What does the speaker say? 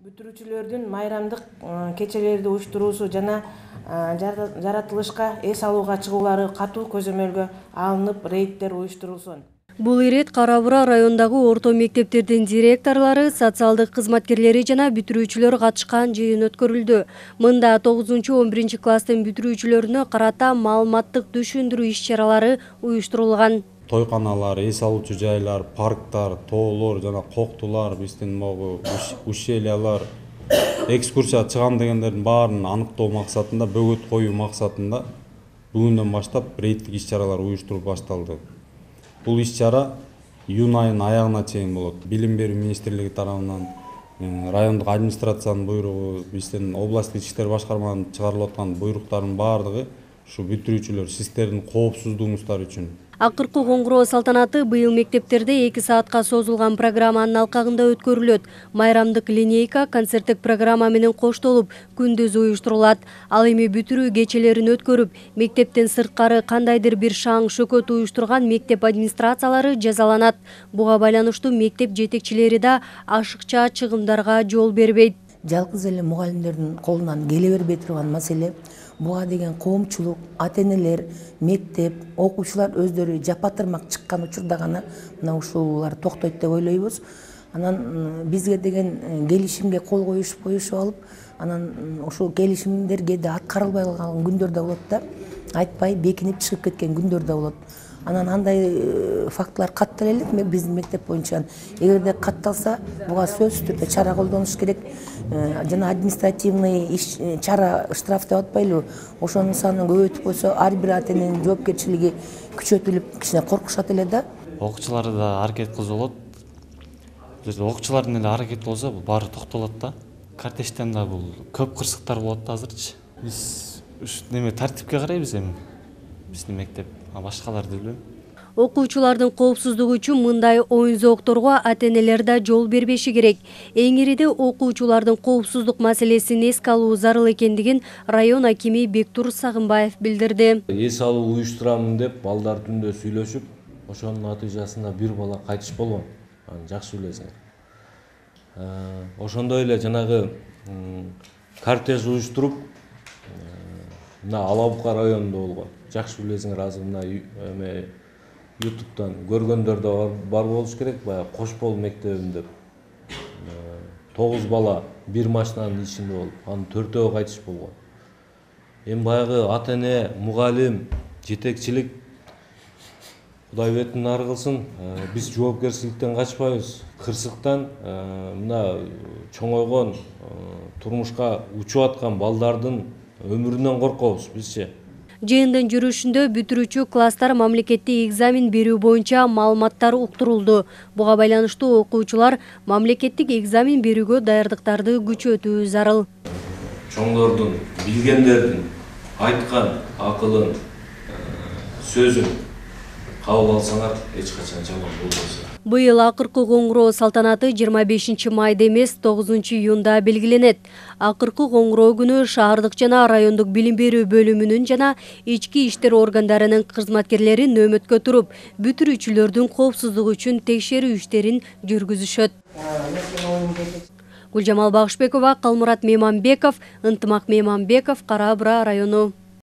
Бүтүрүүчүлөрдүн майрамдык кечелерди уюштуруусу жана жаратылышка эс алууга чыгуулары катуу көзөмөлгө алынып, рейддер уюштурулсун. Бул ирет Кара-Бура райондагы орто мектептердин директорлору, социалдык кызматкерлери жана бүтүрүүчүлөр катышкан жыйын өткөрүлдү. Мында 9-11 класстын бүтүрүүчүлөрүнө карата маалыматтык түшүндүрүү иш-чаралары уюштурулган. Тойканалар, эс алуучу жайлар, парктар, тоолор жана коктулар, биздин могу ущельялар, экскурсия чыгам дегендердин баарын аныктоо максатында, бөгөт коюу максатында бүгүндөн баштап рейдтик иш-чаралар уюштуруп башталды. Бул иш-чара июнь айынын аягына чейин болот. Билим берүү министрлиги тарабынан райондук администрациянын буйругу, биздин областтык ички башкарманын чыгарылып аткан буйруктардын баардыгы ушу бүтүрүүчүлөр, сиздердин коопсуздугуңуздар үчүн. Акыркы коңгуроо салтанаты быйыл мектептерде 2 саатка созулган программанын алкагында өткөрүлөт. Майрамдык линейка концерттик программа менен коштолуп күндүз уюштурулат. Ал эми бүтүрүү кечелерин өткөрүп, мектептен сырткары кандайдыр бир шаң шөкөт уюштурган мектеп администрациялары жазаланат. Буга байланыштуу мектеп жетекчилери да ашыкча чыгымдарга жол бербейт. Жалгыз эле мугалимдердин колунан келе бербей турган маселе. Буга деген коомчулук, ата-энелер, мектеп, окуучулар өздөрү жапатырмак чыккан учурда гана мына ушулар токтойт деп ойлойбуз. Анан бизге деген келишимге кол коюшуп алып, анан ушул келишимдерге да аткарылбай калган күндөр да болот да, айтпай бекинип чыгып кеткен күндөр да болот. Анан андай фактылар каттала элек биздин мектеп боюнча. Эгерде катталса, буга сөзсүз түрдө чара колдонуш керек. Жана административный чара, штраф деп атпайлыбы? Ошонун санын көбөйтүп койсо, ар бир ата-эненин жоопкерчилиги күчөтүлүп, кичине коркушат эле да. Окуучулар да аракет кылса болот. Окуучулардын эле аракети болсо, баары токтолот да. Кортежден да бул көп кырсыктар болот да азырчы. Биз ушу неме тартипке карайбыз эми. Биздин мектеп, башкаларды билбейм. Окуучулардын коопсуздугу үчүн мындай оюн-зоокторго ата-энелер да жол бербеши керек. Эң ириде окуучулардын коопсуздук маселесин эске алуу зарыл экендигин район акими Бектур Сагынбаев билдирди. Эс алуу уюштурамын деп балдар түндө сүйлөшүп, ошонун натыйжасында бир бала кайтыш болгон. Жакшы билесиңер. Ошондой эле жанагы кортеж уюштуруп, мына Алабука районунда болгон. Жакшы билесиңер, азыр мына YouTube'дан көргөндөр да бар болуш керек, баягы Кошбол мектебинде 9 бала бир машинанын ичинде болуп, анын 4-өө кайтыш болгон. Эми баягы ата-эне, мугалим, жетекчилик Кудай бетин ары кылсын, биз жоопкерчиликтен качпайбыз, кырсыктан мына чоңойгон, турмушка учуп аткан балдардын өмүрүнөн коркобуз бизче. Жыйындын жүрүшүндө бүтүрүүчү класстар мамлекеттик экзамен берүү боюнча маалыматтар уктурулду. Буга байланыштуу окуучулар мамлекеттик экзамен берүүгө даярдыктарды күчөтүү зарыл. Чоңдордун, билгендердин айткан акылын, сөзүн кабыл алсаңар, эч качан жаман болбойсуңар. Быйыл акыркы коңгуроо салтанаты 25 майда эмес 9 июнда белгиленет. Акыркы коңгуроо күнү шаардык жана райондук билим берүү бөлүмүнүн жана ички иштер органдарынын кызматкерлери нөөмөткө туруп, бүтүрүүчүлөрдүн коопсуздугу үчүн текшерүү иштерин жүргүзүшөт. Гүлжамал Багышбекова, Калмурат Мейманбеков, Ынтымак Мейманбеков, Кара-Бура району.